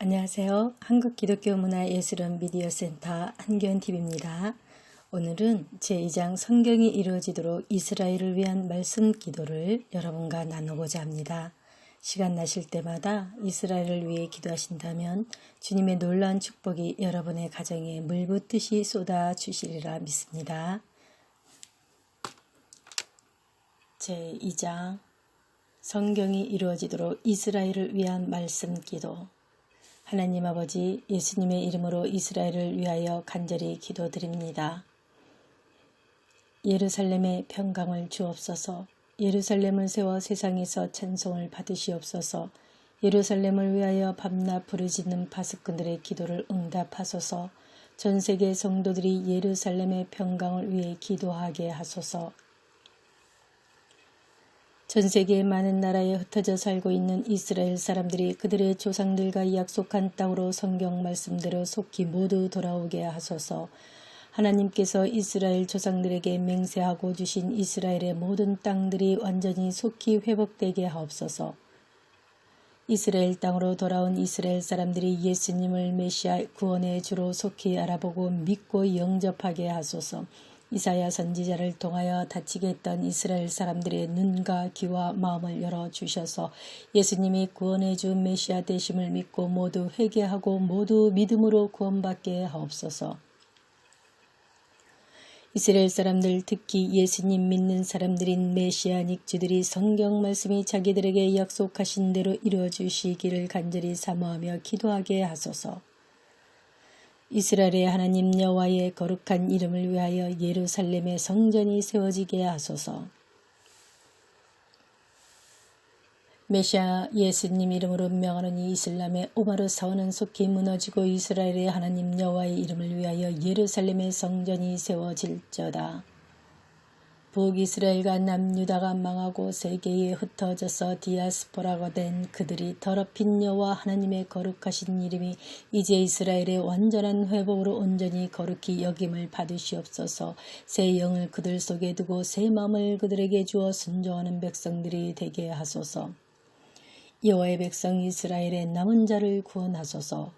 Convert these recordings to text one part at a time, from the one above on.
안녕하세요. 한국기독교문화예술원 미디어센터 한교연TV입니다. 오늘은 제2장 성경이 이루어지도록 이스라엘을 위한 말씀 기도를 여러분과 나누고자 합니다. 시간 나실 때마다 이스라엘을 위해 기도하신다면 주님의 놀라운 축복이 여러분의 가정에 물붓듯이 쏟아주시리라 믿습니다. 제2장 성경이 이루어지도록 이스라엘을 위한 말씀 기도. 하나님 아버지, 예수님의 이름으로 이스라엘을 위하여 간절히 기도드립니다. 예루살렘의 평강을 주옵소서. 예루살렘을 세워 세상에서 찬송을 받으시옵소서. 예루살렘을 위하여 밤낮 부르짖는 바스꾼들의 기도를 응답하소서. 전 세계 성도들이 예루살렘의 평강을 위해 기도하게 하소서. 전 세계의 많은 나라에 흩어져 살고 있는 이스라엘 사람들이 그들의 조상들과 약속한 땅으로 성경 말씀대로 속히 모두 돌아오게 하소서. 하나님께서 이스라엘 조상들에게 맹세하고 주신 이스라엘의 모든 땅들이 완전히 속히 회복되게 하옵소서. 이스라엘 땅으로 돌아온 이스라엘 사람들이 예수님을 메시아 구원의 주로 속히 알아보고 믿고 영접하게 하소서. 이사야 선지자를 통하여 다치게 했던 이스라엘 사람들의 눈과 귀와 마음을 열어주셔서 예수님이 구원의 주 메시아 되심을 믿고 모두 회개하고 모두 믿음으로 구원받게 하옵소서. 이스라엘 사람들, 특히 예수님 믿는 사람들인 메시아닉 주들이 성경 말씀이 자기들에게 약속하신 대로 이루어주시기를 간절히 사모하며 기도하게 하소서. 이스라엘의 하나님 여호와의 거룩한 이름을 위하여 예루살렘의 성전이 세워지게 하소서. 메시아 예수님 이름으로 명하노니 이슬람의 오마르 사원은 속히 무너지고 이스라엘의 하나님 여호와의 이름을 위하여 예루살렘의 성전이 세워질저다. 북이스라엘과 남유다가 망하고 세계에 흩어져서 디아스포라가 된 그들이 더럽힌 여호와 하나님의 거룩하신 이름이 이제 이스라엘의 완전한 회복으로 온전히 거룩히 여김을 받으시옵소서. 새 영을 그들 속에 두고 새 마음을 그들에게 주어 순종하는 백성들이 되게 하소서. 여호와의 백성 이스라엘의 남은 자를 구원하소서.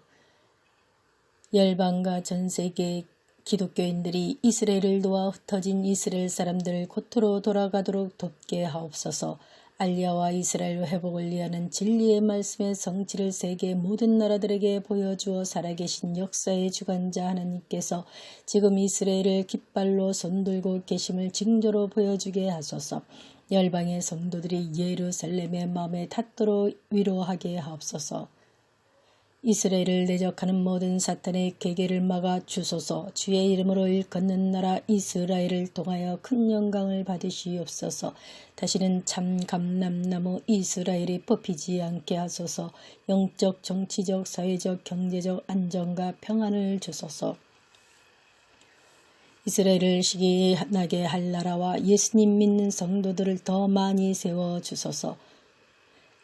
열방과 전 세계 기독교인들이 이스라엘을 도와 흩어진 이스라엘 사람들을 고토로 돌아가도록 돕게 하옵소서. 알리아와 이스라엘 회복을 위하는 진리의 말씀의 성취를 세계 모든 나라들에게 보여주어 살아계신 역사의 주관자 하나님께서 지금 이스라엘을 깃발로 손들고 계심을 징조로 보여주게 하소서. 열방의 성도들이 예루살렘의 마음에 닿도록 위로하게 하옵소서. 이스라엘을 대적하는 모든 사탄의 계계를 막아 주소서. 주의 이름으로 일컫는 나라 이스라엘을 통하여 큰 영광을 받으시옵소서. 다시는 참 감람나무 이스라엘이 뽑히지 않게 하소서. 영적, 정치적, 사회적, 경제적 안정과 평안을 주소서. 이스라엘을 시기나게 할 나라와 예수님 믿는 성도들을 더 많이 세워주소서.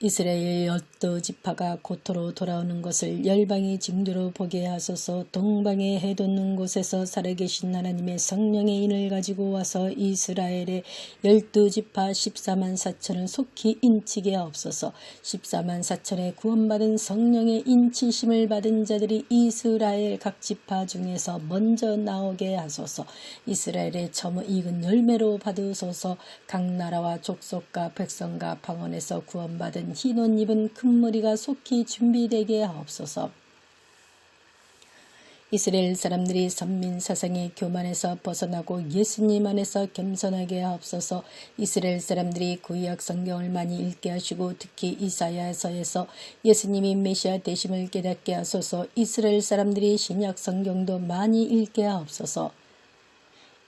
이스라엘 12지파가 고토로 돌아오는 것을 열방이 징조로 보게 하소서. 동방에 해 돋는 곳에서 살아계신 하나님의 성령의 인을 가지고 와서 이스라엘의 12지파 14만 4천을 속히 인치게 하옵소서. 14만 4천의 구원받은 성령의 인치심을 받은 자들이 이스라엘 각 지파 중에서 먼저 나오게 하소서. 이스라엘의 처음 익은 열매로 받으소서. 각 나라와 족속과 백성과 방언에서 구원받은 흰 옷 입은 큰 무리가 속히 준비되게 하옵소서. 이스라엘 사람들이 선민 사상의 교만에서 벗어나고 예수님 안에서 겸손하게 하옵소서. 이스라엘 사람들이 구약 성경을 많이 읽게 하시고 특히 이사야서에서 예수님이 메시아 되심을 깨닫게 하소서. 이스라엘 사람들이 신약 성경도 많이 읽게 하옵소서.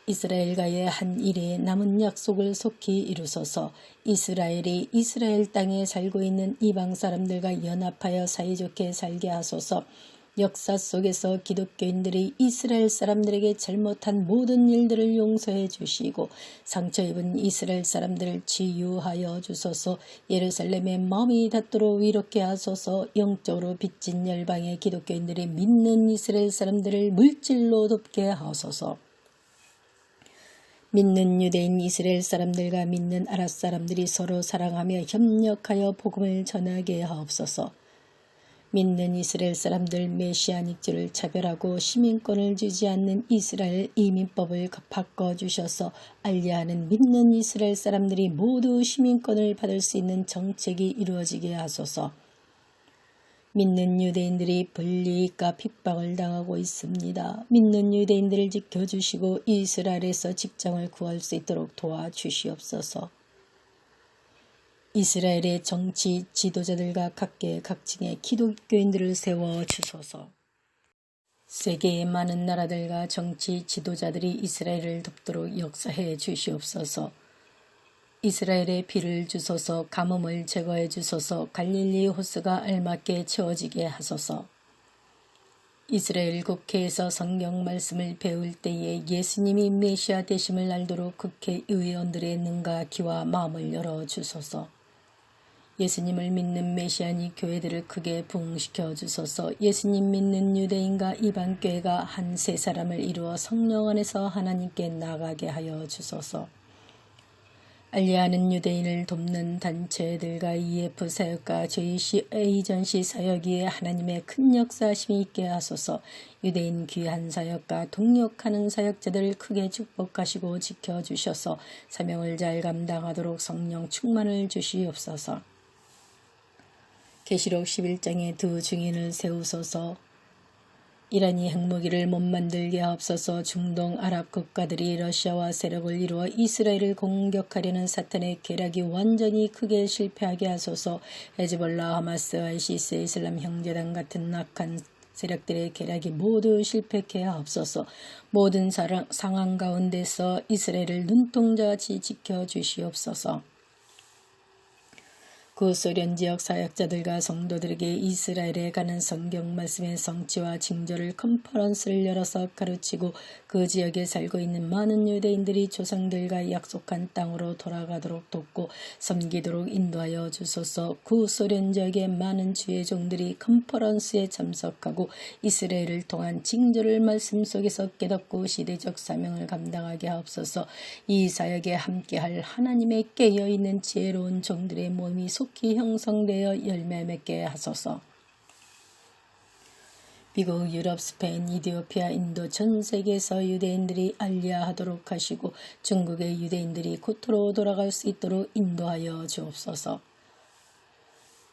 이스라엘과의 한 일에 남은 약속을 속히 이루소서. 이스라엘이 이스라엘 땅에 살고 있는 이방 사람들과 연합하여 사이좋게 살게 하소서. 역사 속에서 기독교인들이 이스라엘 사람들에게 잘못한 모든 일들을 용서해 주시고 상처 입은 이스라엘 사람들을 치유하여 주소서. 예루살렘의 마음이 닿도록 위롭게 하소서. 영적으로 빚진 열방의 기독교인들이 믿는 이스라엘 사람들을 물질로 돕게 하소서. 믿는 유대인 이스라엘 사람들과 믿는 아랍 사람들이 서로 사랑하며 협력하여 복음을 전하게 하옵소서. 믿는 이스라엘 사람들 메시아닉주를 차별하고 시민권을 주지 않는 이스라엘 이민법을 바꿔주셔서 알리아는 믿는 이스라엘 사람들이 모두 시민권을 받을 수 있는 정책이 이루어지게 하소서. 믿는 유대인들이 불이익과 핍박을 당하고 있습니다. 믿는 유대인들을 지켜주시고 이스라엘에서 직장을 구할 수 있도록 도와주시옵소서. 이스라엘의 정치 지도자들과 각계 각층의 기독교인들을 세워주소서. 세계의 많은 나라들과 정치 지도자들이 이스라엘을 돕도록 역사해 주시옵소서. 이스라엘의 비를 주소서. 가뭄을 제거해 주소서. 갈릴리 호수가 알맞게 채워지게 하소서. 이스라엘 국회에서 성경 말씀을 배울 때에 예수님이 메시아 되심을 알도록 국회의원들의 눈과 귀와 마음을 열어주소서. 예수님을 믿는 메시아니 교회들을 크게 부흥시켜 주소서. 예수님 믿는 유대인과 이방교회가 한 세 사람을 이루어 성령 안에서 하나님께 나가게 하여 주소서. 알리아는 유대인을 돕는 단체들과 EF 사역과 JC 에이전시 사역 위에 하나님의 큰 역사하심이 있게 하소서. 유대인 귀한 사역과 동역하는 사역자들을 크게 축복하시고 지켜주셔서 사명을 잘 감당하도록 성령 충만을 주시옵소서. 계시록 11장에 두 증인을 세우소서. 이란이 핵무기를 못 만들게 하옵소서. 중동 아랍 국가들이 러시아와 세력을 이루어 이스라엘을 공격하려는 사탄의 계략이 완전히 크게 실패하게 하소서. 헤즈볼라, 하마스, ISIS, 이슬람 형제당 같은 악한 세력들의 계략이 모두 실패케 하옵소서. 모든 상황 가운데서 이스라엘을 눈동자같이 지켜주시옵소서. 구소련 지역 사역자들과 성도들에게 이스라엘에 가는 성경 말씀의 성취와 징조를 컨퍼런스를 열어서 가르치고 그 지역에 살고 있는 많은 유대인들이 조상들과 약속한 땅으로 돌아가도록 돕고 섬기도록 인도하여 주소서. 구소련 지역의 많은 주의 종들이 컨퍼런스에 참석하고 이스라엘을 통한 징조를 말씀 속에서 깨닫고 시대적 사명을 감당하게 하옵소서. 이 사역에 함께할 하나님의 깨어있는 지혜로운 종들의 몸이 속히 형성되어 열매 맺게 하소서. 미국, 유럽, 스페인, 이디오피아, 인도 전 세계에서 유대인들이 알리아하도록 하시고 중국의 유대인들이 고토로 돌아갈 수 있도록 인도하여 주옵소서.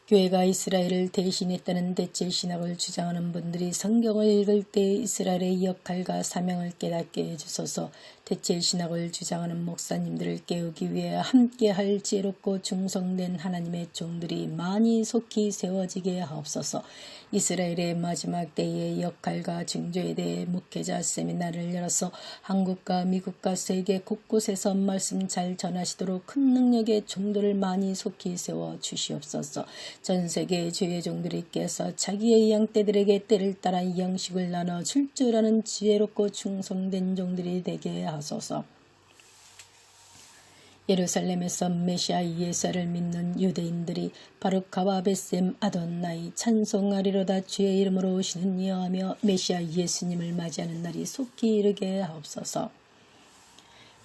교회가 이스라엘을 대신했다는 대체 신학을 주장하는 분들이 성경을 읽을 때 이스라엘의 역할과 사명을 깨닫게 해주소서. 대체 신학을 주장하는 목사님들을 깨우기 위해 함께할 지혜롭고 충성된 하나님의 종들이 많이 속히 세워지게 하옵소서. 이스라엘의 마지막 때의 역할과 징조에 대해 목회자 세미나를 열어서 한국과 미국과 세계 곳곳에서 말씀 잘 전하시도록 큰 능력의 종들을 많이 속히 세워 주시옵소서. 전 세계의 주의 종들이 깨서 자기의 양떼들에게 때를 따라 양식을 나눠 줄 줄 아는 지혜롭고 충성된 종들이 되게 하소서. 예루살렘에서 메시아 예수를 믿는 유대인들이 바루카와 벳셈 아돈나이 찬송하리로다 주의 이름으로 오시는 이여하며 메시아 예수님을 맞이하는 날이 속히 이르게 하옵소서.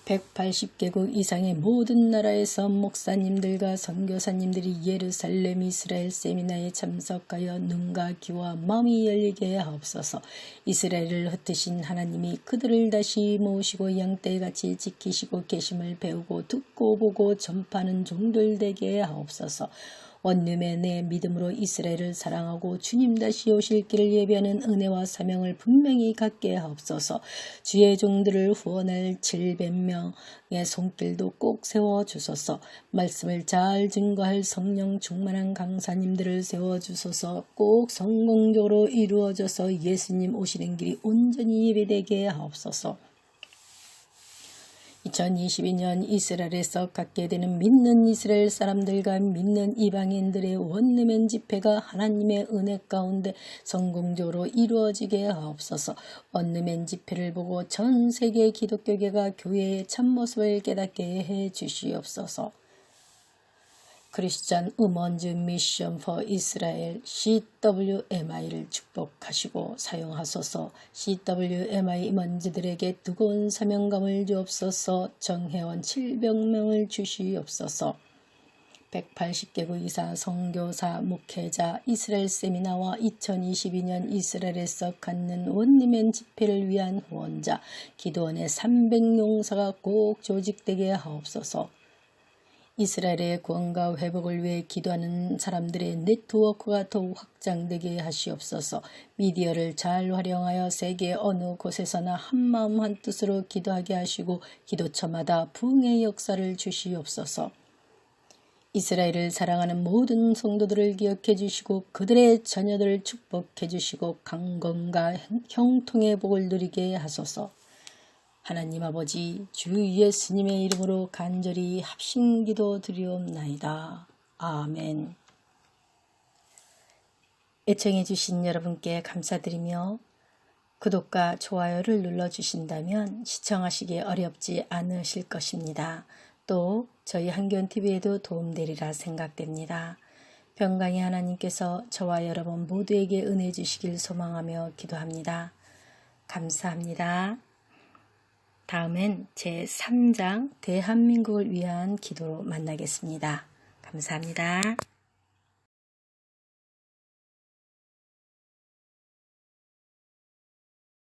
180개국 이상의 모든 나라에서 목사님들과 선교사님들이 예루살렘 이스라엘 세미나에 참석하여 눈과 귀와 마음이 열리게 하옵소서. 이스라엘을 흩으신 하나님이 그들을 다시 모으시고 양떼같이 지키시고 계심을 배우고 듣고 보고 전파하는 종들 되게 하옵소서. 원룸의 내 믿음으로 이스라엘을 사랑하고 주님 다시 오실 길을 예비하는 은혜와 사명을 분명히 갖게 하옵소서. 주의 종들을 후원할 700명의 손길도 꼭 세워주소서. 말씀을 잘 증거할 성령 충만한 강사님들을 세워주소서. 꼭 성공적으로 이루어져서 예수님 오시는 길이 온전히 예배되게 하옵소서. 2022년 이스라엘에서 갖게 되는 믿는 이스라엘 사람들과 믿는 이방인들의 원내면 집회가 하나님의 은혜 가운데 성공적으로 이루어지게 하옵소서. 원내면 집회를 보고 전 세계 기독교계가 교회의 참모습을 깨닫게 해 주시옵소서. 크리스찬 우먼즈 미션 포 이스라엘 CWMI를 축복하시고 사용하소서. CWMI 임원지들에게 뜨거운 사명감을 주옵소서. 정회원 700명을 주시옵소서. 180개국 이상 선교사, 목회자, 이스라엘 세미나와 2022년 이스라엘에서 갖는 원리맨 집회를 위한 후원자, 기도원의 300용사가 꼭 조직되게 하옵소서. 이스라엘의 구원과 회복을 위해 기도하는 사람들의 네트워크가 더욱 확장되게 하시옵소서. 미디어를 잘 활용하여 세계 어느 곳에서나 한마음 한뜻으로 기도하게 하시고 기도처마다 부흥의 역사를 주시옵소서. 이스라엘을 사랑하는 모든 성도들을 기억해 주시고 그들의 자녀들을 축복해 주시고 강건과 형통의 복을 누리게 하소서. 하나님 아버지, 주 예수님의 이름으로 간절히 합심기도 드리옵나이다. 아멘. 애청해 주신 여러분께 감사드리며 구독과 좋아요를 눌러주신다면 시청하시기 어렵지 않으실 것입니다. 또 저희 한교원TV에도 도움되리라 생각됩니다. 평강의 하나님께서 저와 여러분 모두에게 은혜 주시길 소망하며 기도합니다. 감사합니다. 다음엔 제3장 대한민국을 위한 기도로 만나겠습니다. 감사합니다.